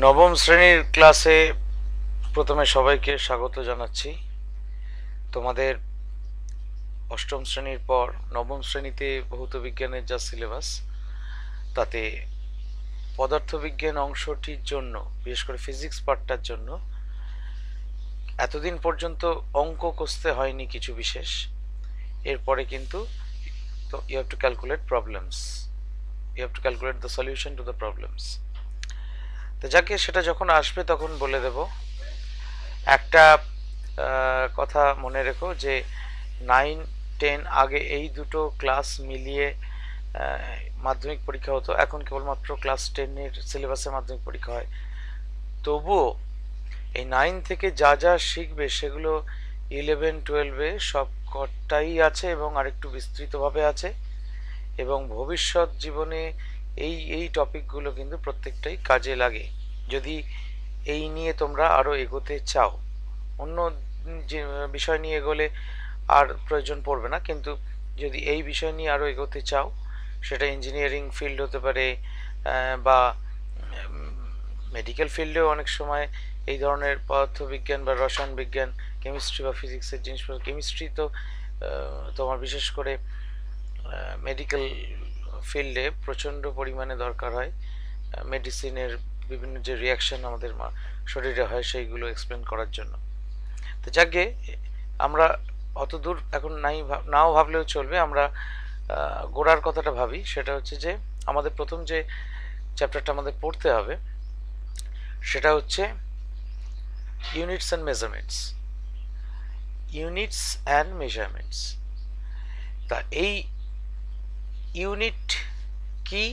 নবম শ্রেণীর ক্লাসে প্রথমে সবাইকে স্বাগত জানাচ্ছি। তোমাদের অষ্টম শ্রেণীর পর নবম শ্রেণীতে ভৌত বিজ্ঞানের যা সিলেবাস, তাতে পদার্থবিজ্ঞান অংশটির জন্য, বিশেষ করে ফিজিক্স পার্টটার জন্য এতদিন পর্যন্ত অঙ্ক কষতে হয়নি কিছু বিশেষ। এরপরে কিন্তু তো you have to calculate problems, you have to calculate the solution to the problems. তো যাকে সেটা যখন আসবে তখন বলে দেব। একটা কথা মনে রেখো যে 9-10 আগে এই দুটো ক্লাস মিলিয়ে মাধ্যমিক পরীক্ষা হতো, এখন কেবলমাত্র ক্লাস 10-এর সিলেবাসে মাধ্যমিক পরীক্ষা হয়। তবুও এই 9 থেকে যা যা শিখবে সেগুলো 11-12-এ সব কটাই আছে এবং আরেকটু বিস্তৃতভাবে আছে, এবং ভবিষ্যৎ জীবনে এই টপিকগুলো কিন্তু প্রত্যেকটাই কাজে লাগে যদি এই নিয়ে তোমরা আরো এগোতে চাও। অন্য যে বিষয় নিয়ে এগোলে আর প্রয়োজন পড়বে না, কিন্তু যদি এই বিষয় নিয়ে আরো এগোতে চাও, সেটা ইঞ্জিনিয়ারিং ফিল্ড হতে পারে বা মেডিকেল ফিল্ডেও অনেক সময় এই ধরনের পদার্থবিজ্ঞান বা রসায়ন বিজ্ঞান, কেমিস্ট্রি বা ফিজিক্সের জিনিসপত্র, কেমিস্ট্রি তো তোমার বিশেষ করে মেডিকেল ফিল্ডে প্রচণ্ড পরিমাণে দরকার হয়। মেডিসিনের বিভিন্ন যে রিয়াকশন আমাদের শরীরে হয় সেইগুলো এক্সপ্লেন করার জন্য। তো যাকে আমরা অত দূর এখন নাও ভাবলেও চলবে, আমরা গোড়ার কথাটা ভাবি। সেটা হচ্ছে যে আমাদের প্রথম যে চ্যাপ্টারটা আমাদের পড়তে হবে সেটা হচ্ছে units and measurements. Units and measurements, তা এই ইউনিট কি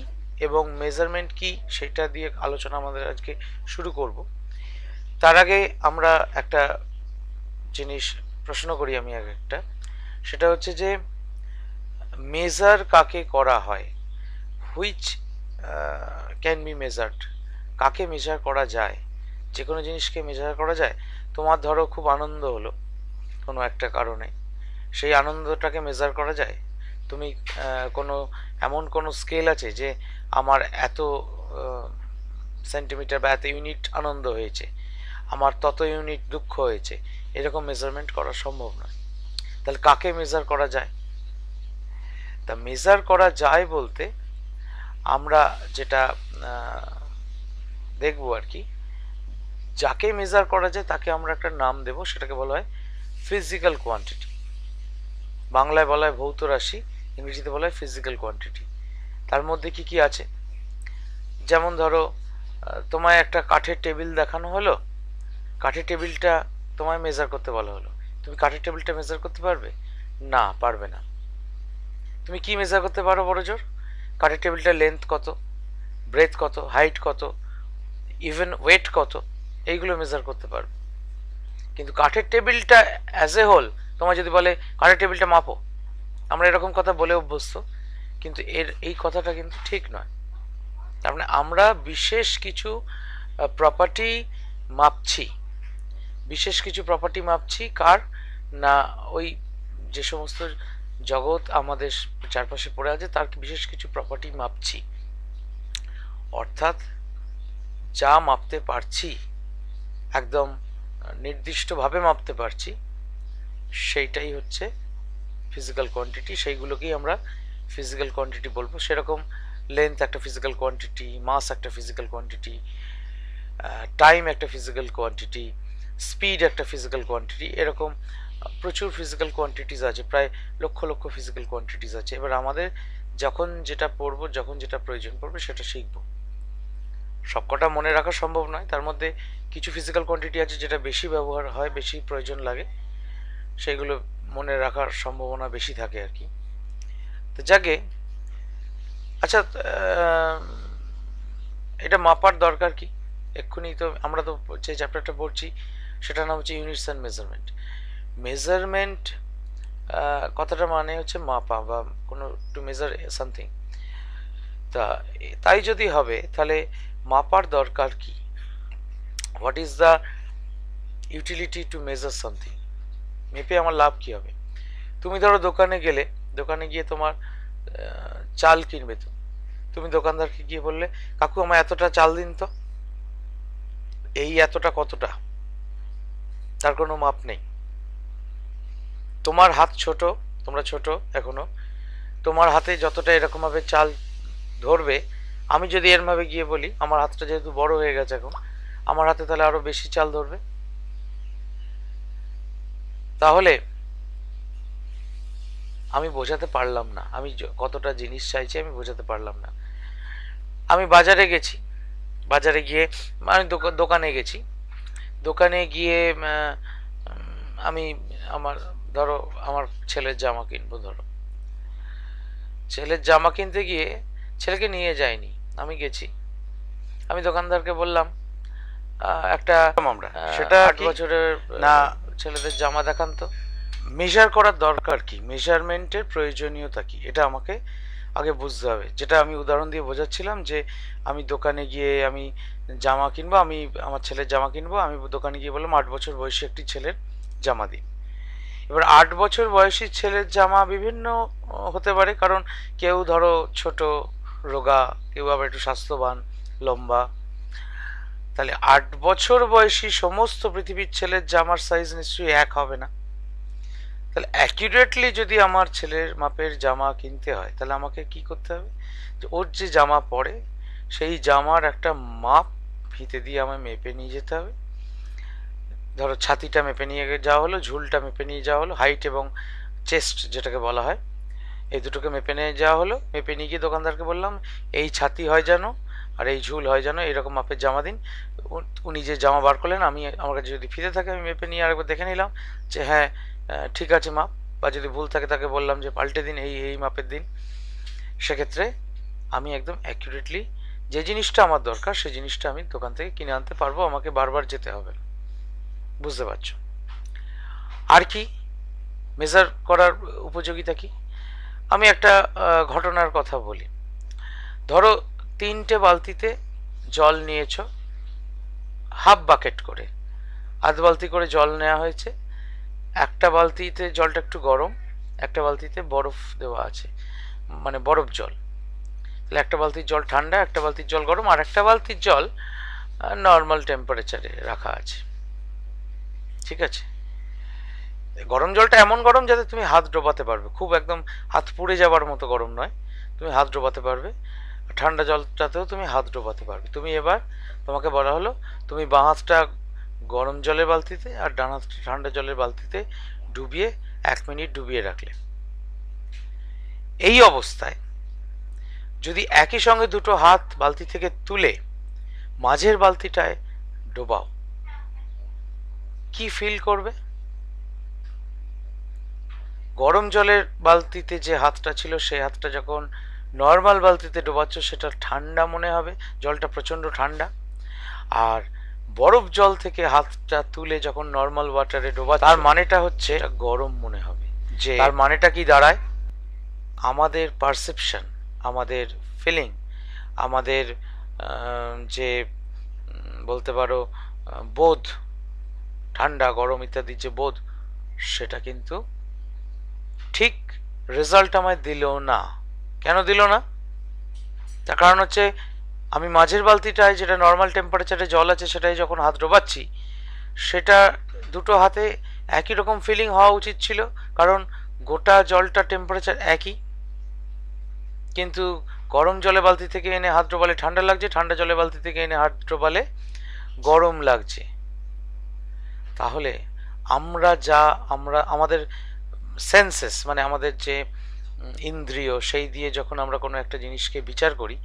এবং মেজারমেন্ট কি সেটা দিয়ে আলোচনা আমাদের আজকে শুরু করব। তার আগে আমরা একটা জিনিস প্রশ্ন করি আমি আগে একটা, সেটা হচ্ছে যে মেজার কাকে করা হয়, হুইচ ক্যান বি মেজার্ড, কাকে মেজার করা যায়, যে কোনো জিনিসকে মেজার করা যায়। তোমার ধরো খুব আনন্দ হলো কোনো একটা কারণে, সেই আনন্দটাকে মেজার করা যায়? তুমি কোনো এমন কোনো স্কেল আছে যে আমার এত সেন্টিমিটার বা এত ইউনিট আনন্দ হয়েছে, আমার তত ইউনিট দুঃখ হয়েছে, এরকম মেজারমেন্ট করা সম্ভব নয়। তাহলে কাকে মেজার করা যায়? তা মেজার করা যায় বলতে আমরা যেটা দেখবো আর কি, যাকে মেজার করা যায় তাকে আমরা একটা নাম দেব, সেটাকে বলা হয় ফিজিক্যাল কোয়ান্টিটি। বাংলায় বলা হয় ভৌত রাশি, ইংরেজিতে বলা হয় ফিজিক্যাল কোয়ান্টিটি। তার মধ্যে কি কি আছে? যেমন ধরো তোমায় একটা কাঠের টেবিল দেখানো হলো, কাঠের টেবিলটা তোমায় মেজার করতে বলা হলো, তুমি কাঠের টেবিলটা মেজার করতে পারবে? না, পারবে না। তুমি কি মেজার করতে পারো বড় জোর? কাঠের টেবিলটার লেন্থ কত, ব্রেথ কত, হাইট কত, ইভেন ওয়েট কত, এইগুলো মেজার করতে পারবে। কিন্তু কাঠের টেবিলটা অ্যাজ এ হোল তোমার যদি বলে কাঠের টেবিলটা মাপো, আমরা এরকম কথা বলে অভ্যস্ত, কিন্তু এই কথাটা কিন্তু ঠিক নয়। তার মানে আমরা বিশেষ কিছু প্রপার্টি মাপছি, বিশেষ কিছু প্রপার্টি মাপছি। কার না? ওই যে সমস্ত জগৎ আমাদের চারপাশে পড়ে আছে তার বিশেষ কিছু প্রপার্টি মাপছি। অর্থাৎ যা মাপতে পারছি, একদম নির্দিষ্টভাবে মাপতে পারছি, সেইটাই হচ্ছে ফিজিক্যাল কোয়ান্টিটি। সেইগুলোকেই আমরা ফিজিক্যাল কোয়ান্টিটি বলবো। সেরকম লেন্থ একটা ফিজিক্যাল কোয়ান্টিটি, মাস একটা ফিজিক্যাল কোয়ান্টিটি, টাইম একটা ফিজিক্যাল কোয়ান্টিটি, স্পিড একটা ফিজিক্যাল কোয়ান্টিটি, এরকম প্রচুর ফিজিক্যাল কোয়ান্টিটিস আছে, প্রায় লক্ষ লক্ষ ফিজিক্যাল কোয়ান্টিটিস আছে। এবার আমাদের যখন যেটা পড়বো, যখন যেটা প্রয়োজন পড়বে সেটা শিখবো। সবকটা মনে রাখা সম্ভব নয়, তার মধ্যে কিছু ফিজিক্যাল কোয়ান্টিটি আছে যেটা বেশি ব্যবহার হয়, বেশি প্রয়োজন লাগে, সেগুলো মনে রাখার সম্ভাবনা বেশি থাকে আর কি। তো যাকে আচ্ছা, এটা মাপার দরকার কি? এক্ষুনি তো আমরা তো যে চ্যাপ্টারটা পড়ছি সেটার নাম হচ্ছে ইউনিটস অ্যান্ড মেজারমেন্ট। মেজারমেন্ট কথাটা মানে হচ্ছে মাপা বা কোনো টু মেজার সামথিং। তাই যদি হবে তাহলে মাপার দরকার কি? What is the utility to measure something? মেপে আমার লাভ কি হবে? তুমি ধরো দোকানে গেলে, দোকানে গিয়ে তোমার চাল কিনবে, তুমি দোকানদারকে গিয়ে বললে কাকু আমার এতটা চাল দিন তো, এই এতটা কতটা, তার কোনো মাপ নেই। তোমার হাত ছোট, তোমরা ছোট এখনো, তোমার হাতে যতটা এরকম ভাবে চাল ধরবে, আমি যদি এর ভাবে গিয়ে বলি, আমার হাতটা যেহেতু বড় হয়ে গেছে এখন, আমার হাতে তাহলে আরো বেশি চাল ধরবে। তাহলে আমি বোঝাতে পারলাম না, আমি কতটা জিনিস চাইছি আমি বোঝাতে পারলাম না। আমি বাজারে গেছি, বাজারে গিয়ে আমি দোকানে গেছি, দোকানে গিয়ে আমি আমার, ধরো আমার ছেলের জামা কিনবো, ধরো ছেলের জামা কিনতে গিয়ে ছেলেকে নিয়ে যাইনি, আমি গেছি, আমি দোকানদারকে বললাম একটা আমরা সেটা 8 বছরের না ছেলেদের জামা দেখান তো। মেজার করার দরকার কি, মেজারমেন্টের প্রয়োজনীয়তা কি, এটা আমাকে আগে বুঝতে হবে। যেটা আমি উদাহরণ দিয়ে বোঝাচ্ছিলাম যে আমি দোকানে গিয়ে আমি জামা কিনবো, আমি আমার ছেলের জামা কিনবো, আমি দোকানে গিয়ে বললাম 8 বছর বয়সী একটি ছেলের জামা দিন। এবার 8 বছর বয়সী ছেলের জামা বিভিন্ন হতে পারে, কারণ কেউ ধরো ছোট রোগা, কেউ আবার একটু স্বাস্থ্যবান লম্বা। তাহলে 8 বছর বয়সী সমস্ত পৃথিবীর ছেলের জামার সাইজ নিশ্চয়ই এক হবে না। তাহলে অ্যাকিউরেটলি যদি আমার ছেলের মাপের জামা কিনতে হয়, তাহলে আমাকে কি করতে হবে, যে ওর যে জামা পরে সেই জামার একটা মাপ ফিতে দিয়ে আমায় মেপে নিয়ে যেতে হবে। ধরো ছাতিটা মেপে নিয়ে যাওয়া হলো, ঝুলটা মেপে নিয়ে যাওয়া হলো, হাইট এবং চেস্ট যেটাকে বলা হয়, এই দুটোকে মেপে নিয়ে যাওয়া হলো। মেপে নিয়ে গিয়ে দোকানদারকে বললাম এই ছাতি হয় যেন আর এই ঝুল হয় যেন, এরকম মাপের জামা দিন। উনি যে জামা বার করলেন, আমি আমার কাছে যদি ফিতে থাকে আমি মেপে নিয়ে আরেকবার দেখে নিলাম যে হ্যাঁ ঠিক আছে মাপ, বা যদি ভুল থাকে তাকে বললাম যে পাল্টে দিন, এই এই মাপের দিন। সেক্ষেত্রে আমি একদম অ্যাকিউরেটলি যে জিনিসটা আমার দরকার সেই জিনিসটা আমি দোকান থেকে কিনে আনতে পারবো, আমাকে বারবার যেতে হবে না। বুঝতে পারছো? আর কি মেজার করার উপযোগিতা কি, আমি একটা ঘটনার কথা বলি। ধরো 3টে বালতিতে জল নিয়েছো, হাফ বাকেট করে, আধ বালতি করে জল নেওয়া হয়েছে। একটা বালতিতে জলটা একটু গরম, একটা বালতিতে বরফ দেওয়া আছে, মানে বরফ জল। তাহলে একটা বালতির জল ঠান্ডা, একটা বালতির জল গরম, আর একটা বালতির জল নর্মাল টেম্পারেচারে রাখা আছে। ঠিক আছে? গরম জলটা এমন গরম যাতে তুমি হাত ডোবাতে পারবে, খুব একদম হাত পুড়ে যাবার মতো গরম নয়, তুমি হাত ডোবাতে পারবে। ঠান্ডা জলটাতেও তুমি হাত ডোবাতে পারবে। তুমি এবার, তোমাকে বলা হলো তুমি বাঁ হাতটা গরম জলের বালতিতে আর ডান হাতটা ঠান্ডা জলের বালতিতে ডুবিয়ে 1 মিনিট ডুবিয়ে রাখলে। এই অবস্থায় যদি একই সঙ্গে দুটো হাত বালতি থেকে তুলে মাঝের বালতিটায় ডোবাও, কি ফিল করবে? গরম জলের বালতিতে যে হাতটা ছিল সেই হাতটা যখন নর্মাল বালতিতে ডোবাচ্ছ সেটা ঠান্ডা মনে হবে, জলটা প্রচণ্ড ঠান্ডা। আর বরফ জল থেকে হাতটা তুলে যখন নর্মাল ওয়াটারে ডোবা, তার মানেটা হচ্ছে গরম মনে হবে। যে তার মানেটা কি দাঁড়ায়, আমাদের পারসেপশন, আমাদের ফিলিং, আমাদের যে বলতে পারো বোধ, ঠান্ডা গরম ইত্যাদি যে বোধ, সেটা কিন্তু ঠিক রেজাল্ট আমায় দিল না। কেন দিল না? তার কারণ হচ্ছে আমি মাঝের বালতিটায় যেটা নর্মাল টেম্পারেচারে জল আছে সেটাই যখন হাত ডোবাচ্ছি, সেটা দুটো হাতে একই রকম ফিলিং হওয়া উচিত ছিল, কারণ গোটা জলটা টেম্পারেচার একই। কিন্তু গরম জলে বালতি থেকে এনে হাত ডোবালে ঠান্ডা লাগছে, ঠান্ডা জলে বালতি থেকে এনে হাত ডোবালে গরম লাগছে। তাহলে আমরা আমাদের সেন্সেস, মানে আমাদের যে ইন্দ্রিয়, সেই দিয়ে যখন আমরা কোনো একটা জিনিসকে বিচার করি,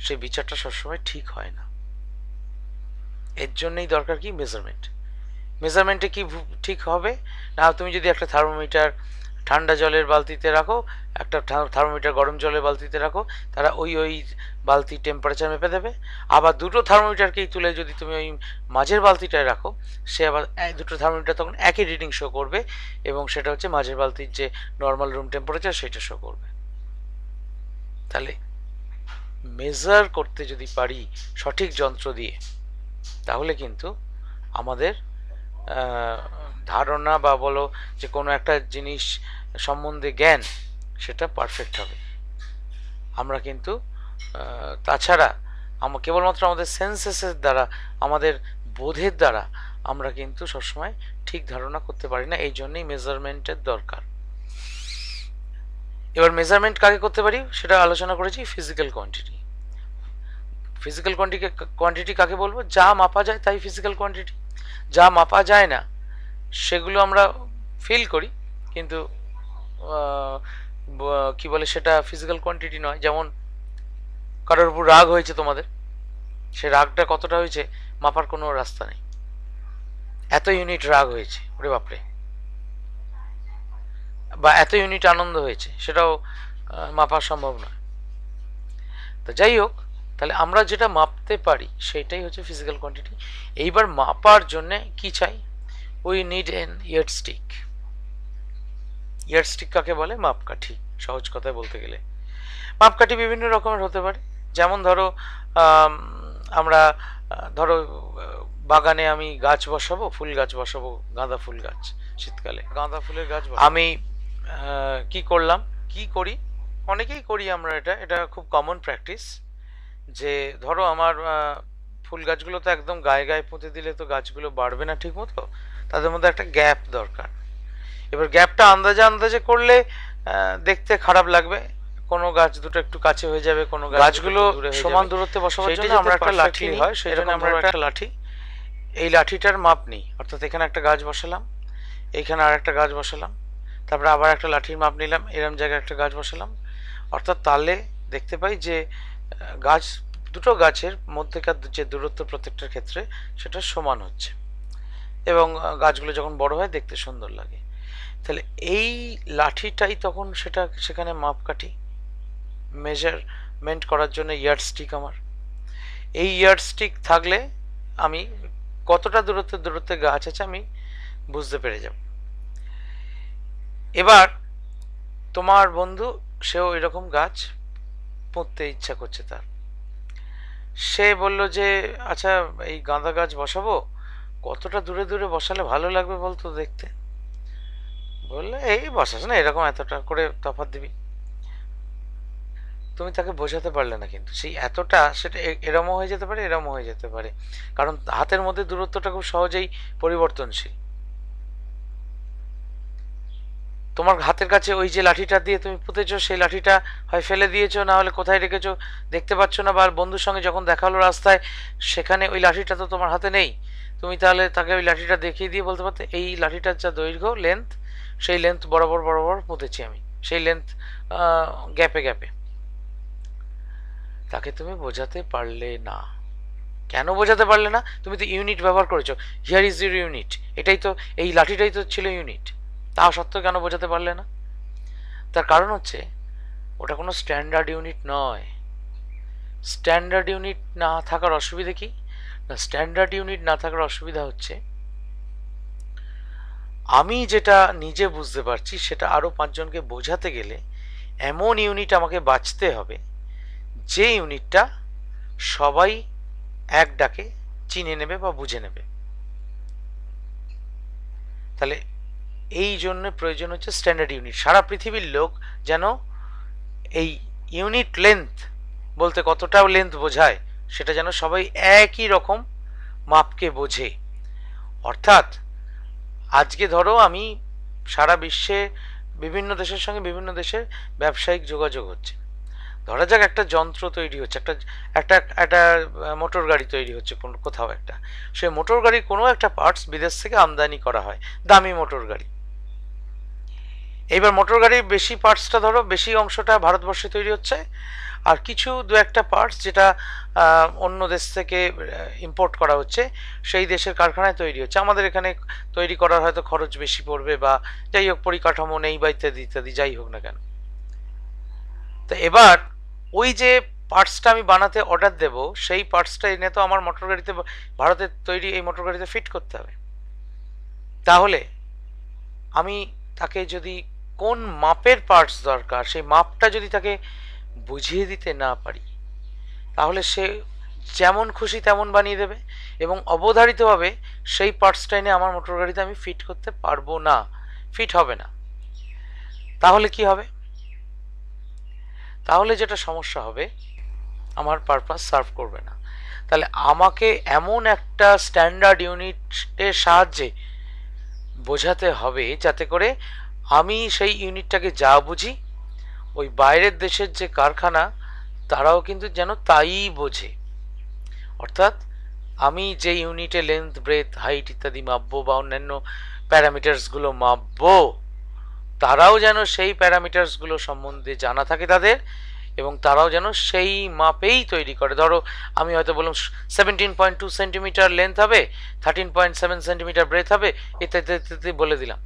সেই বিচারটা সবসময় ঠিক হয় না। এর জন্যই দরকার কি মেজারমেন্ট। মেজারমেন্টে কি ঠিক হবে না, তুমি যদি একটা থার্মোমিটার ঠান্ডা জলের বালতিতে রাখো, একটা থার্মোমিটার গরম জলের বালতিতে রাখো, তারা ওই বালতি টেম্পারেচার মেপে দেবে। আবার দুটো থার্মোমিটারকেই তুলে যদি তুমি ওই মাঝের বালতিটায় রাখো, সে আবার দুটো থার্মোমিটার তখন একই রিডিং শো করবে, এবং সেটা হচ্ছে মাঝের বালতির যে নর্মাল রুম টেম্পারেচার সেটা শো করবে। তাহলে মেজার করতে যদি পারি সঠিক যন্ত্র দিয়ে, তাহলে কিন্তু আমাদের ধারণা বা বলো যে কোনো একটা জিনিস সম্বন্ধে জ্ঞান, সেটা পারফেক্ট হবে। আমরা কিন্তু তাছাড়া কেবলমাত্র আমাদের সেন্সেসের দ্বারা, আমাদের বোধের দ্বারা আমরা কিন্তু সবসময় ঠিক ধারণা করতে পারি না, এই জন্যই মেজারমেন্টের দরকার। এবার মেজারমেন্ট কাকে করতে পারি সেটা আলোচনা করেছি, ফিজিক্যাল কোয়ান্টিটি। ফিজিক্যাল কোয়ান্টিটি কাকে বলবো? যা মাপা যায় তাই ফিজিক্যাল কোয়ান্টিটি। যা মাপা যায় না সেগুলো আমরা ফিল করি, কিন্তু কি বলে সেটা ফিজিক্যাল কোয়ান্টিটি নয়। যেমন কারোর উপর রাগ হয়েছে তোমাদের, সে রাগটা কতটা হয়েছে মাপার কোনো রাস্তা নেই। এত ইউনিট রাগ হয়েছে, ওরে বাপরে, বা এত ইউনিট আনন্দ হয়েছে, সেটাও মাপা সম্ভব নয়। তো যাই হোক, তাহলে আমরা যেটা মাপতে পারি সেটাই হচ্ছে ফিজিক্যাল কোয়ান্টিটি। এইবার মাপার জন্য কি চাই? We need an yardstick. Yardstick কাকে বলে? মাপকাঠি, সহজ কথায় বলতে গেলে। মাপকাঠি বিভিন্ন রকমের হতে পারে। যেমন ধরো আমরা ধরো বাগানে আমি গাছ বসাবো, ফুল গাছ বসাবো, গাঁদা ফুল গাছ, শীতকালে গাঁদা ফুলের গাছ। আমি কি করলাম, কি করি, অনেকেই করি আমরা, এটা খুব কমন প্র্যাকটিস, যে ধরো আমার ফুল গাছগুলো তো একদম গায়ে গায়ে পুঁতে দিলে তো গাছগুলো বাড়বে না ঠিক মতো, তাদের মধ্যে একটা গ্যাপ দরকার। এবার গ্যাপটা আন্দাজে আন্দাজে করলে দেখতে খারাপ লাগবে, কোনো গাছ দুটো একটু কাছে হয়ে যাবে, কোনো গাছগুলো সমান দূরত্বে বসাবার জন্য আমরা একটা লাঠি হয়, সেই জন্য আমরা একটা লাঠি, এই লাঠিটার মাপ নিই। অর্থাৎ এখানে একটা গাছ বসালাম, এইখানে আর একটা গাছ বসালাম, তারপরে আবার একটা লাঠির মাপ নিলাম, এরম জায়গায় একটা গাছ বসালাম। অর্থাৎ তাহলে দেখতে পাই যে গাছ দুটো গাছের মধ্যেকার যে দূরত্ব প্রত্যেকটার ক্ষেত্রে সেটা সমান হচ্ছে, এবং গাছগুলো যখন বড় হয় দেখতে সুন্দর লাগে। তাহলে এই লাঠিটাই তখন সেখানে মাপকাঠি, মেজারমেন্ট করার জন্য ইয়ার্ডস্টিক আমার। এই ইয়ার্ডস্টিক থাকলে আমি কতটা দূরত্বে গাছ আছে আমি বুঝতে পেরে যাব। এবার তোমার বন্ধু, সেও এরকম গাছ পুঁততে ইচ্ছা করছে তার, সে বলল যে আচ্ছা এই গাঁদা গাছ বসাবো, কতটা দূরে দূরে বসালে ভালো লাগবে বলতো দেখতে? বললে এই বসাস না, এরকম এতটা করে তফাৎ দিবি। তুমি তাকে বোঝাতে পারলে না, কিন্তু সেই এতটা সেটা এরমও হয়ে যেতে পারে, এরমও হয়ে যেতে পারে, কারণ হাতের মধ্যে দূরত্বটা খুব সহজেই পরিবর্তনশীল। তোমার হাতের কাছে ওই যে লাঠিটা দিয়ে তুমি পুঁতেছো, সেই লাঠিটা হয় ফেলে দিয়েছো, না হলে কোথায় রেখেছো দেখতে পাচ্ছ না, বা বন্ধুর সঙ্গে যখন দেখা হলো রাস্তায় সেখানে ওই লাঠিটা তো তোমার হাতে নেই, তুমি তাহলে তাকে ওই লাঠিটা দেখিয়ে দিয়ে বলতে পারতে এই লাঠিটার যা দৈর্ঘ্য লেন্থ, সেই লেন্থ বরাবর বরাবর পুঁতেছি আমি, সেই লেন্থ গ্যাপে গ্যাপে। তাকে তুমি বোঝাতে পারলে না। কেন বোঝাতে পারলে না? তুমি তো ইউনিট ব্যবহার করেছো, হিয়ার ইজ ইউর ইউনিট, এটাই তো, এই লাঠিটাই তো ছিল ইউনিট, তা সত্ত্বেও কেন বোঝাতে পারলে না? তার কারণ হচ্ছে ওটা কোনো স্ট্যান্ডার্ড ইউনিট নয়। স্ট্যান্ডার্ড ইউনিট না থাকার অসুবিধা কি? না, স্ট্যান্ডার্ড ইউনিট না থাকার অসুবিধা হচ্ছে আমি যেটা নিজে বুঝতে পারছি সেটা আরো 5 জনকে বোঝাতে গেলে এমন ইউনিট আমাকে বাঁচতে হবে যে ইউনিটটা সবাই এক ডাকে চিনে নেবে বা বুঝে নেবে। তাহলে এই জন্য প্রয়োজন হচ্ছে স্ট্যান্ডার্ড ইউনিট। সারা পৃথিবীর লোক যেন এই ইউনিট লেন্থ বলতে কতটা লেন্থ বোঝায় সেটা যেন সবাই একই রকম মাপকে বোঝে। অর্থাৎ আজকে ধরো আমি সারা বিশ্বে বিভিন্ন দেশের সঙ্গে বিভিন্ন দেশের ব্যবসায়িক যোগাযোগ হচ্ছে, ধরা যাক একটা যন্ত্র তৈরি হচ্ছে, একটা মোটর গাড়ি তৈরি হচ্ছে কোথাও একটা, সে মোটর গাড়ির কোনো একটা পার্টস বিদেশ থেকে আমদানি করা হয়, দামি মোটর গাড়ি। এইবার মোটর গাড়ির বেশি পার্টসটা ধরো, বেশি অংশটা ভারতবর্ষে তৈরি হচ্ছে, আর কিছু দু একটা পার্টস যেটা অন্য দেশ থেকে ইম্পোর্ট করা হচ্ছে সেই দেশের কারখানায় তৈরি হচ্ছে। আমাদের এখানে তৈরি করার হয়তো খরচ বেশি পড়বে, বা যাই হোক পরিকাঠামো নেই, বা ইত্যাদি ইত্যাদি, যাই হোক না কেন। তো এবার ওই যে পার্টসটা আমি বানাতে অর্ডার দেব, সেই পার্টসটা এনে তো আমার মোটর গাড়িতে, ভারতের তৈরি এই মোটর গাড়িতে ফিট করতে হবে। তাহলে আমি তাকে যদি কোন মাপের পার্টস দরকার সেই মাপটা যদি তাকে বুঝিয়ে দিতে না পারি, তাহলে সে যেমন খুশি তেমন বানিয়ে দেবে, এবং অবধারিতভাবে সেই পার্টসটা এনে আমার মোটর গাড়িতে আমি ফিট করতে পারবো না, ফিট হবে না। তাহলে কি হবে? তাহলে যেটা সমস্যা হবে, আমার পারপাস সার্ভ করবে না। তাহলে আমাকে এমন একটা স্ট্যান্ডার্ড ইউনিটের সাহায্যে বোঝাতে হবে যাতে করে আমি সেই ইউনিটটাকে যা বুঝি ওই বাইরের দেশের যে কারখানা তারাও কিন্তু যেন তাই বোঝে। অর্থাৎ আমি যে ইউনিটে লেন্থ, ব্রেথ, হাইট ইত্যাদি মাপবো বা অন্যান্য প্যারামিটার্সগুলো মাপবো, তারাও যেন সেই প্যারামিটার্সগুলো সম্বন্ধে জানা থাকে তাদের, এবং তারাও যেন সেই মাপেই তৈরি করে। ধরো আমি হয়তো বললাম 17.2 সেন্টিমিটার লেন্থ হবে, 13.7 সেন্টিমিটার ব্রেথ হবে, ইত্যাদি বলে দিলাম।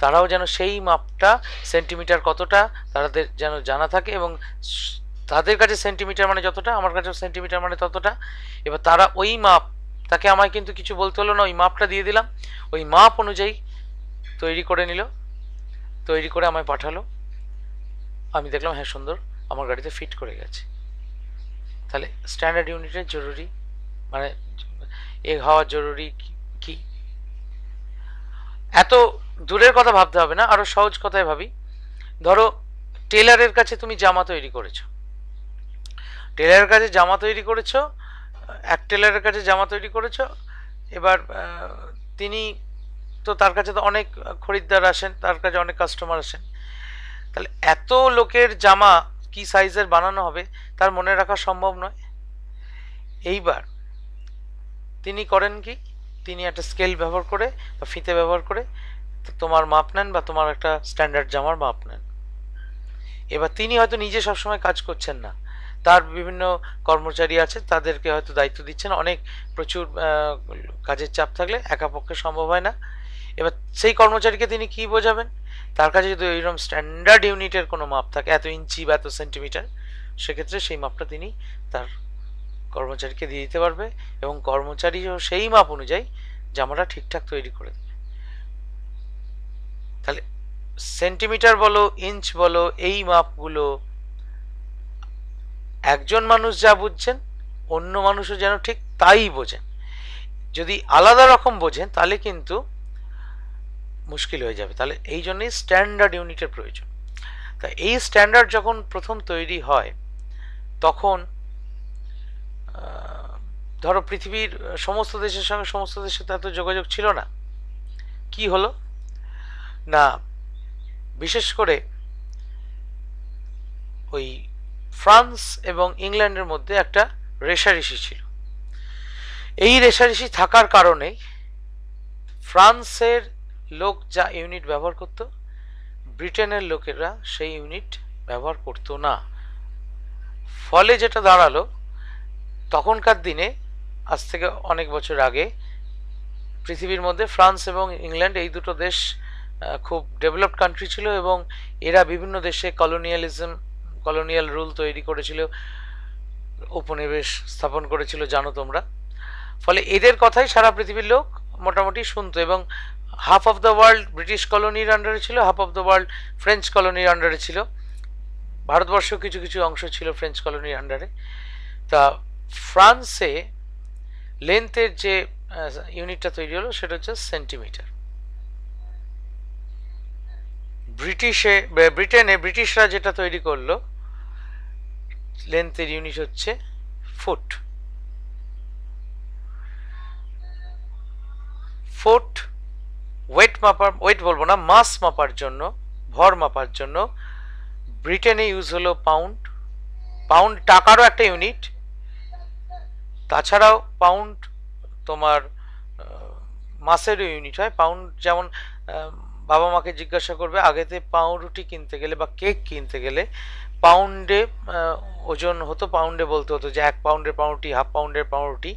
তারাও যেন সেই মাপটা সেন্টিমিটার কতটা তাদের যেন জানা থাকে, এবং তাদের কাছে সেন্টিমিটার মানে যতটা, আমার কাছেও সেন্টিমিটার মানে ততটা। এবার তারা ওই মাপ, তাকে আমায় কিন্তু কিছু বলতে হলো না, ওই মাপটা দিয়ে দিলাম, ওই মাপ অনুযায়ী তৈরি করে নিল, তৈরি করে আমায় পাঠালো। আমি দেখলাম হ্যাঁ সুন্দর, আমার গাড়িতে ফিট করে গেছে। তাহলে স্ট্যান্ডার্ড ইউনিটের জরুরি মানে এ হওয়া জরুরি কি? এত দূরের কথা ভাবতে হবে না, আরো সহজ কথায় ভাবি। ধরো টেলারের কাছে তুমি জামা তৈরি করেছো, টেলারের কাছে জামা তৈরি করেছো, এক টেলারের কাছে জামা তৈরি করেছো। এবার তিনি তো, তার কাছে তো অনেক খরিদ্দার আসেন, তার কাছে অনেক কাস্টমার আসেন। তাহলে এত লোকের জামা কি সাইজের বানানো হবে তার মনে রাখা সম্ভব নয়। এইবার তিনি করেন কি, তিনি একটা স্কেল ব্যবহার করে বা ফিতে ব্যবহার করে তোমার মাপ নেন বা তোমার একটা স্ট্যান্ডার্ড জামার মাপ নেন। এবার তিনি হয়তো নিজে সবসময় কাজ করছেন না, তার বিভিন্ন কর্মচারী আছে, তাদেরকে হয়তো দায়িত্ব দিচ্ছেন। অনেক প্রচুর কাজের চাপ থাকলে একা পক্ষে সম্ভব হয় না। এবার সেই কর্মচারীকে তিনি কি বোঝাবেন? তার কাছে যদি ওইরকম স্ট্যান্ডার্ড ইউনিটের কোনো মাপ থাকে, এত ইঞ্চি বা এত সেন্টিমিটার, সেক্ষেত্রে সেই মাপটা তিনি তার কর্মচারীকে দিয়ে দিতে পারবে, এবং কর্মচারীও সেই মাপ অনুযায়ী জামাটা ঠিকঠাক তৈরি করে দেবে। তাহলে সেন্টিমিটার বলো, ইঞ্চ বলো, এই মাপগুলো একজন মানুষ যা বুঝছেন অন্য মানুষও যেন ঠিক তাই বোঝেন। যদি আলাদা রকম বোঝেন তাহলে কিন্তু মুশকিল হয়ে যাবে। তাহলে এই জন্যই স্ট্যান্ডার্ড ইউনিটের প্রয়োজন। তা এই স্ট্যান্ডার্ড যখন প্রথম তৈরি হয় তখন ধরো পৃথিবীর সমস্ত দেশের সঙ্গে সমস্ত দেশের তো এত যোগাযোগ ছিল না। কি হলো না, বিশেষ করে ওই ফ্রান্স এবং ইংল্যান্ডের মধ্যে একটা রেষারেষি ছিল। এই রেষারেষি থাকার কারণে ফ্রান্সের লোক যা ইউনিট ব্যবহার করত, ব্রিটেনের লোকেরা সেই ইউনিট ব্যবহার করতো না। ফলে যেটা দাঁড়ালো, তখনকার দিনে, আজ থেকে অনেক বছর আগে, পৃথিবীর মধ্যে ফ্রান্স এবং ইংল্যান্ড এই দুটো দেশ খুব ডেভেলপড কান্ট্রি ছিল, এবং এরা বিভিন্ন দেশে কলোনিয়াল রুল তৈরি করেছিল, উপনিবেশ স্থাপন করেছিল, জানো তোমরা। ফলে এদের কথাই সারা পৃথিবীর লোক মোটামুটি শুনতো, এবং half of the world British কলোনির আন্ডারে ছিল, half of the world French কলোনির আন্ডারে ছিল। ভারতবর্ষেও কিছু কিছু অংশ ছিল ফ্রেঞ্চ কলোনির আন্ডারে। তা ফ্রান্সে লেন্থের যে ইউনিটটা তৈরি হলো সেটা হচ্ছে সেন্টিমিটার। ব্রিটেনে ব্রিটিশরা যেটা তৈরি করলো লেন্থের ইউনিট হচ্ছে ফুট। ফুট ওয়েট বলবো না, মাস মাপার জন্য, ভর মাপার জন্য ব্রিটেনে ইউজ হলো পাউন্ড। পাউন্ড টাকারও একটা ইউনিট। তাছাড়াও পাউন্ড তোমার মাসেরও ইউনিট হয়। পাউন্ড যেমন বাবা মাকে জিজ্ঞাসা করবে, আগেতে পাউরুটি কিনতে গেলে বা কেক কিনতে গেলে পাউন্ডে ওজন হতো, পাউন্ডে বলতে হতো যে 1 পাউন্ডের পাউরুটি, হাফ পাউন্ডের পাউরুটি।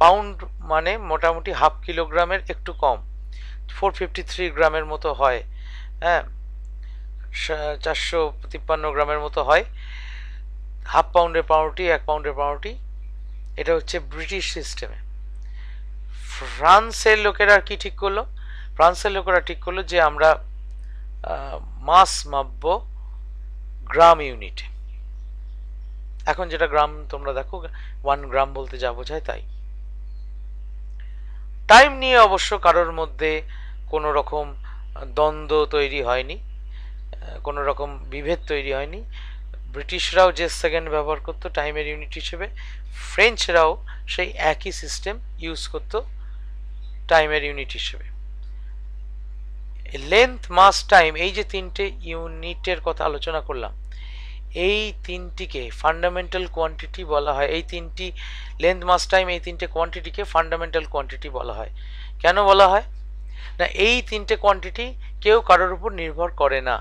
পাউন্ড মানে মোটামুটি হাফ কিলোগ্রামের একটু কম, 453 গ্রামের মতো হয়, হ্যাঁ, 453 গ্রামের মতো হয় হাফ পাউন্ডের পাউরুটি, 1 পাউন্ডের পাউরুটি। এটা হচ্ছে ব্রিটিশ সিস্টেমে। ফ্রান্সের লোকেরা কি ঠিক করলো? ফ্রান্সের লোকেরা ঠিক করলো যে আমরা মাস মাপবো গ্রাম ইউনিটে। এখন যেটা গ্রাম তোমরা দেখো, 1 গ্রাম বলতে যা বোঝায় তাই। টাইম নিয়ে অবশ্য কারোর মধ্যে কোনো রকম দ্বন্দ্ব তৈরি হয়নি, কোনো রকম বিভেদ তৈরি হয়নি। ব্রিটিশরাও যে সেকেন্ড ব্যবহার করতো টাইমের ইউনিট হিসেবে, ফ্রেঞ্চরাও সেই একই সিস্টেম ইউজ করতো টাইমের ইউনিট হিসেবে। লেন্থ, মাস, টাইম, এই যে তিনটে ইউনিটের কথা আলোচনা করলাম, এই তিনটিকে ফান্ডামেন্টাল কোয়ান্টিটি বলা হয়। এই তিনটি লেন্থ, মাস, টাইম, এই তিনটে কোয়ান্টিটিকে ফান্ডামেন্টাল কোয়ান্টিটি বলা হয়। কেন বলা হয় না? এই তিনটে কোয়ান্টিটি কেউ কারোর উপর নির্ভর করে না,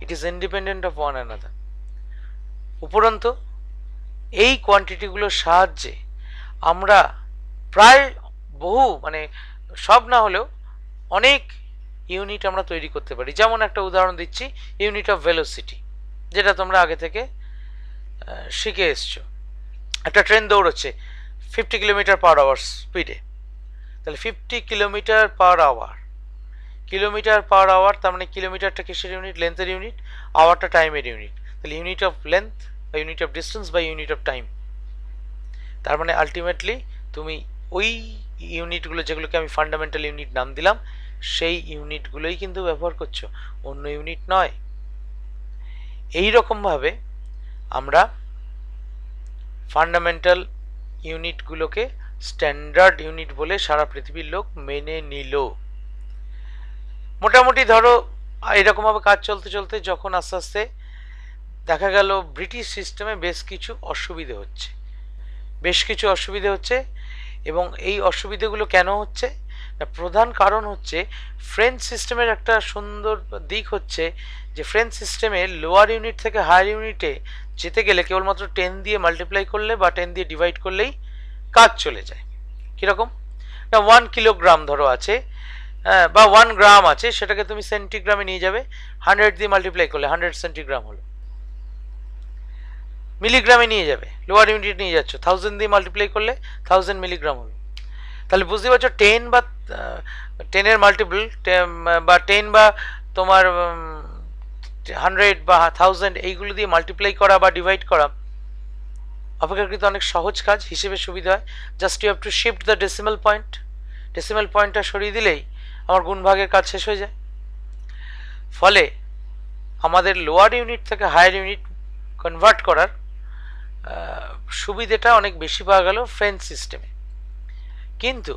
it is independent of one another. উপরন্তু এই কোয়ান্টিটিগুলোর সাহায্যে আমরা প্রায় বহু, মানে সব না হলেও অনেক ইউনিট আমরা তৈরি করতে পারি। যেমন একটা উদাহরণ দিচ্ছি, ইউনিট অফ ভেলোসিটি, যেটা তোমরা আগে থেকে শিখে এসছো। একটা ট্রেন দৌড়চ্ছে 50 কিলোমিটার/আওয়ার স্পিডে, তাহলে 50 কিলোমিটার/আওয়ার, কিলোমিটার/আওয়ার, তার মানে কিলোমিটারটা কিসের ইউনিট? লেন্থের ইউনিট, আওয়ারটা টাইমের ইউনিট। তাহলে ইউনিট অফ লেন্থ বা ইউনিট অফ ডিস্টেন্স বা ইউনিট অফ টাইম। তার মানে আলটিমেটলি তুমি ওই ইউনিটগুলো, যেগুলোকে আমি ফান্ডামেন্টাল ইউনিট নাম দিলাম, সেই ইউনিটগুলোই কিন্তু ব্যবহার করছো, অন্য ইউনিট নয়। এই রকমভাবে আমরা ফান্ডামেন্টাল ইউনিটগুলোকে স্ট্যান্ডার্ড ইউনিট বলে সারা পৃথিবীর লোক মেনে নিল। মোটামুটি ধরো এরকমভাবে কাজ চলতে চলতে যখন আস্তে আস্তে দেখা গেল ব্রিটিশ সিস্টেমে বেশ কিছু অসুবিধে হচ্ছে, এবং এই অসুবিধেগুলো কেন হচ্ছে? প্রধান কারণ হচ্ছে ফ্রেঞ্চ সিস্টেমের একটা সুন্দর দিক হচ্ছে যে ফ্রেঞ্চ সিস্টেমে লোয়ার ইউনিট থেকে হায়ার ইউনিটে যেতে গেলে কেবলমাত্র 10 দিয়ে মাল্টিপ্লাই করলে বা 10 দিয়ে ডিভাইড করলেই কাজ চলে যায়। কীরকম না, 1 কিলোগ্রাম ধরো আছে, বা 1 গ্রাম আছে, সেটাকে তুমি সেন্টিগ্রামে নিয়ে যাবে, 100 দিয়ে মাল্টিপ্লাই করলে 100 সেন্টিগ্রাম হলো। মিলিগ্রামে নিয়ে যাবে, লোয়ার ইউনিট নিয়ে যাচ্ছ, 1000 দিয়ে মাল্টিপ্লাই করলে 1000 মিলিগ্রাম হলো। তাহলে বুঝতে পারছো 10 বা 10-এর মাল্টিপল, বা 10 বা তোমার 100 বা 1000, এইগুলো দিয়ে মাল্টিপ্লাই করা বা ডিভাইড করা অপেক্ষাকৃত অনেক সহজ কাজ, হিসেবে সুবিধা হয়। Just you have to shift the decimal point, decimal পয়েন্টটা সরিয়ে দিলেই আমার গুণভাগের কাজ শেষ হয়ে যায়। ফলে আমাদের লোয়ার ইউনিট থেকে হায়ার ইউনিট কনভার্ট করার সুবিধাটা অনেক বেশি পাওয়া গেল ফ্রেঞ্চ সিস্টেমে। কিন্তু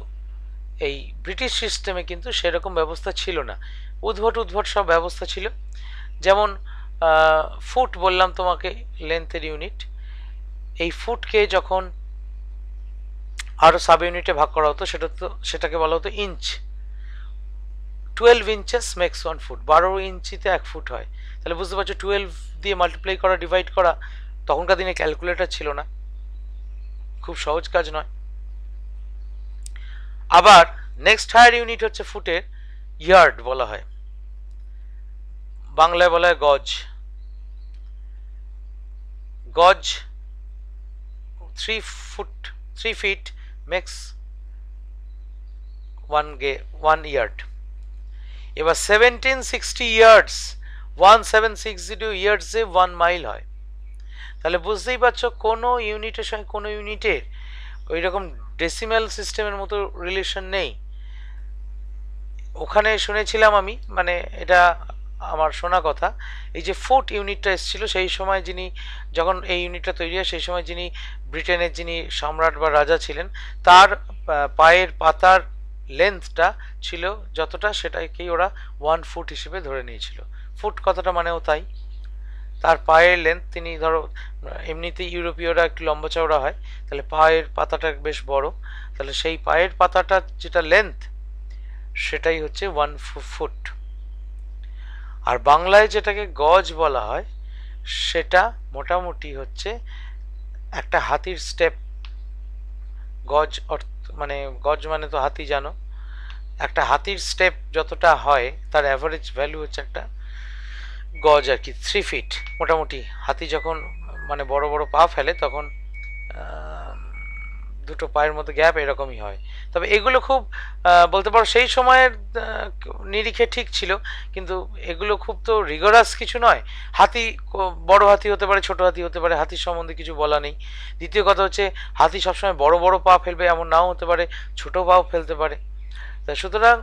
এই ব্রিটিশ সিস্টেমে কিন্তু সেরকম ব্যবস্থা ছিল না, উদ্ভট সব ব্যবস্থা ছিল। যেমন ফুট বললাম তোমাকে লেন্থের ইউনিট, এই ফুটকে যখন আরও সাব ইউনিটে ভাগ করা হতো সেটাকে বলা হতো ইঞ্চ। 12 ইঞ্চেস মেক্স 1 ফুট, 12 ইঞ্চিতে 1 ফুট হয়। তাহলে বুঝতে পারছো 12 দিয়ে মাল্টিপ্লাই করা, ডিভাইড করা, তখনকার দিনে ক্যালকুলেটর ছিল না, খুব সহজ কাজ নয়। আবার নেক্সট হায়ার ইউনিট হচ্ছে ফুটের ইয়ার্ড বলা হয়, বাংলায় বলা হয় গজ। 3 feet makes 1 yard। এবার 1760 ইয়ার্ডস, 1760 ইয়ার্ডসে 1 মাইল হয়। তাহলে বুঝতেই পারছো কোনো ইউনিটের সঙ্গে কোনো ইউনিটের ওই রকম ডেসিমাল সিস্টেমের মতো রিলেশন নেই। ওখানে শুনেছিলাম আমি, মানে এটা আমার শোনা কথা, এই যে ফুট ইউনিটটা এসেছিল সেই সময় যখন এই ইউনিটটা তৈরি হয় সেই সময় ব্রিটেনের যিনি সম্রাট বা রাজা ছিলেন, তার পায়ের পাতার লেন্থটা ছিল যতটা, সেটাকেই ওরা 1 ফুট হিসেবে ধরে নিয়েছিল। ফুট কথাটা মানেও তাই, তার পায়ের লেন্থ, তিনি ধরো এমনিতেই ইউরোপীয়রা একটু লম্বা চওড়া হয়, তাহলে পায়ের পাতাটা বেশ বড়, তাহলে সেই পায়ের পাতাটা যেটা লেন্থ সেটাই হচ্ছে 1 ফুট। আর বাংলায় যেটাকে গজ বলা হয় সেটা মোটামুটি হচ্ছে একটা হাতির স্টেপ। গজ মানে তো হাতি, জানো, একটা হাতির স্টেপ যতটা হয় তার অ্যাভারেজ ভ্যালু হচ্ছে একটা গজ আর কি, 3 ফিট। মোটামুটি হাতি যখন মানে বড় বড় পা ফেলে তখন দুটো পায়ের মধ্যে গ্যাপ এরকমই হয়। তবে এগুলো খুব বলতে পারো সেই সময়ের নিরিখে ঠিক ছিল, কিন্তু এগুলো খুব তো রিগরাস কিছু নয়। হাতি বড় হাতি হতে পারে, ছোট হাতি হতে পারে, হাতির সম্বন্ধে কিছু বলা নেই। দ্বিতীয় কথা হচ্ছে হাতি সবসময় বড় বড় পা ফেলবে এমন নাও হতে পারে, ছোট পাও ফেলতে পারে। তা সুতরাং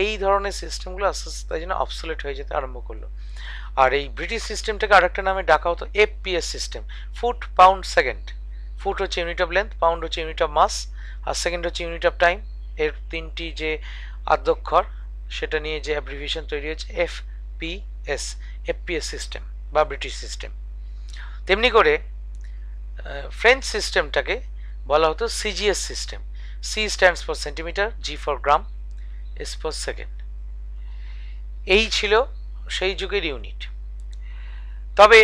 এই ধরনের সিস্টেমগুলো আস্তে আস্তে তাই জন্য অবসোলেট হয়ে যেতে আরম্ভ করলো। আর এই ব্রিটিশ সিস্টেমটাকে আরেকটা নামে ডাকা হতো FPS system, foot pound second. Foot হচ্ছে ইউনিট অফ লেন্থ, পাউন্ড হচ্ছে ইউনিট অফ মাস, আর সেকেন্ড হচ্ছে ইউনিট অফ টাইম। এর তিনটি যে আদ্যক্ষর সেটা নিয়ে যে অ্যাব্রিভিয়েশন তৈরি হয়েছে এফপিএস, এফপিএস সিস্টেম বা ব্রিটিশ সিস্টেম। তেমনি করে ফ্রেঞ্চ সিস্টেমটাকে বলা হতো CGS system. C stands for centimetre, G for gram, S for second. এই ছিল সেই যুগের ইউনিট। তবে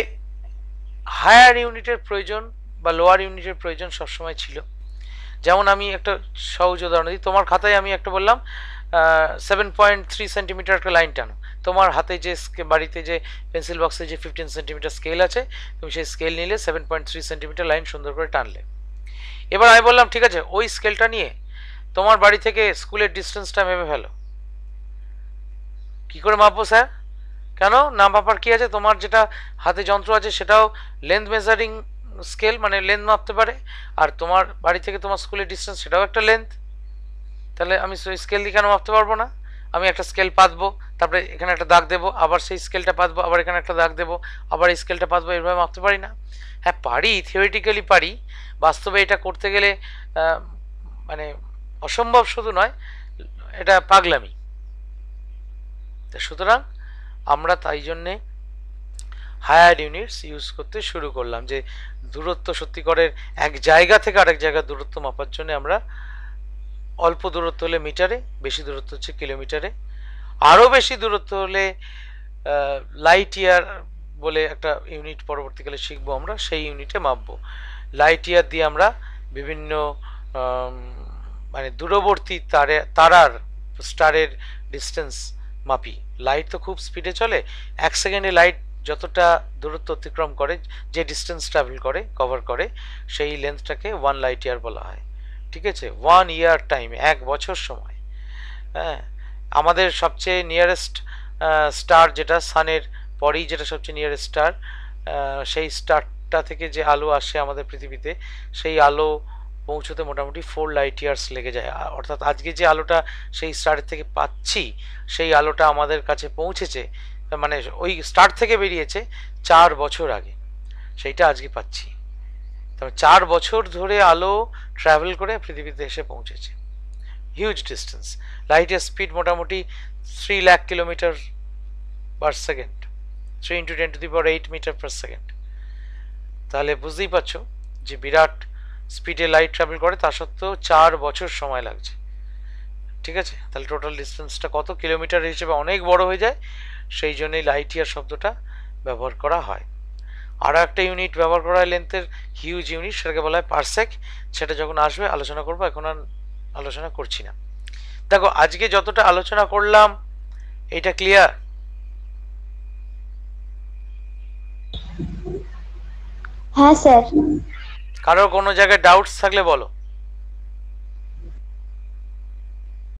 হায়ার ইউনিটের প্রয়োজন বা লোয়ার ইউনিটের প্রয়োজন সবসময় ছিল। যেমন আমি একটা সহজ উদাহরণ দিই, তোমার খাতায় আমি একটা বললাম 7.3 সেন্টিমিটার একটা লাইন টানো। তোমার হাতে যে বাড়িতে যে পেন্সিল বক্সে যে 15 সেন্টিমিটার স্কেল আছে, তুমি সেই স্কেল নিলে 7.3 সেন্টিমিটার লাইন সুন্দর করে টানলে। এবার আমি বললাম ঠিক আছে, ওই স্কেলটা নিয়ে তোমার বাড়ি থেকে স্কুলের ডিস্টেন্সটা মেপে ফেলো। কি করে মাপবো স্যার? কেন না মাপার কি আছে? তোমার যেটা হাতে যন্ত্র আছে সেটাও লেন্থ মেজারিং স্কেল, মানে লেন্থ মাপতে পারে, আর তোমার বাড়ি থেকে তোমার স্কুলের ডিস্টেন্স সেটাও একটা লেন্থ। তাহলে আমি স্কেল দিয়ে কেন মাপতে পারবো না? আমি একটা স্কেল পাতবো, তারপরে এখানে একটা দাগ দেবো, আবার সেই স্কেলটা পাতবো, আবার এখানে একটা দাগ দেবো, আবার এই স্কেলটা পাতবো, এভাবে মাপতে পারি না? হ্যাঁ পারি, থিওরিটিক্যালি পারি। বাস্তবে এটা করতে গেলে মানে অসম্ভব শুধু নয়, এটা পাগলামি। সুতরাং আমরা তাই জন্যে হায়ার ইউনিটস ইউজ করতে শুরু করলাম, যে দূরত্ব সত্যিকারের এক জায়গা থেকে আরেক জায়গার দূরত্ব মাপার জন্য আমরা অল্প দূরত্ব হলে মিটারে, বেশি দূরত্ব হচ্ছে কিলোমিটারে, আরও বেশি দূরত্ব হলে লাইট ইয়ার বলে একটা ইউনিট পরবর্তীকালে শিখবো আমরা, সেই ইউনিটে মাপবো। লাইট ইয়ার দিয়ে আমরা বিভিন্ন মানে দূরবর্তী তারার স্টারের ডিস্টেন্স মাপি। লাইট তো খুব স্পিডে চলে, 1 সেকেন্ডে লাইট যতটা দূরত্ব অতিক্রম করে, যে ডিস্টেন্স ট্রাভেল করে, কভার করে, সেই লেন্থটাকে 1 লাইট ইয়ার বলা হয়। ঠিক আছে, 1 ইয়ার টাইম, 1 বছর সময়। হ্যাঁ, আমাদের সবচেয়ে নিয়ারেস্ট স্টার যেটা সানের পরেই যেটা সবচেয়ে নিয়ারেস্ট স্টার, সেই স্টারটা থেকে যে আলো আসে আমাদের পৃথিবীতে, সেই আলো পৌঁছতে মোটামুটি 4 লাইট ইয়ার্স লেগে যায়। অর্থাৎ আজকে যে আলোটা সেই স্টারের থেকে পাচ্ছি, সেই আলোটা আমাদের কাছে পৌঁছেছে, মানে ওই স্টার থেকে বেরিয়েছে 4 বছর আগে, সেইটা আজকে পাচ্ছি। তবে 4 বছর ধরে আলো ট্রাভেল করে পৃথিবীতে এসে পৌঁছেছে। Huge distance. লাইটের স্পিড মোটামুটি 3 lakh kilometre per second, 3 × 10⁸ metre per second. তাহলে বুঝতেই পারছো যে বিরাট স্পিডে লাইট ট্রাভেল করে, তা সত্ত্বেও 4 বছর সময় লাগছে। ঠিক আছে, তাহলে টোটাল ডিস্টেন্সটা কত কিলোমিটার হিসেবে অনেক বড় হয়ে যায়, সেই জন্যই লাইট ইয়ার শব্দটা ব্যবহার করা হয়। আরও একটা ইউনিট ব্যবহার করা হয় লেন্থের, হিউজ ইউনিট, সেটাকে বলা হয় পারসেক। সেটা যখন আসবে আলোচনা করবো, এখন আর আলোচনা করছি না। দেখো আজকে যতটা আলোচনা করলাম, এটা ক্লিয়ার? হ্যাঁ স্যার। কারোর কোনো জায়গায় ডাউটস থাকলে বলো।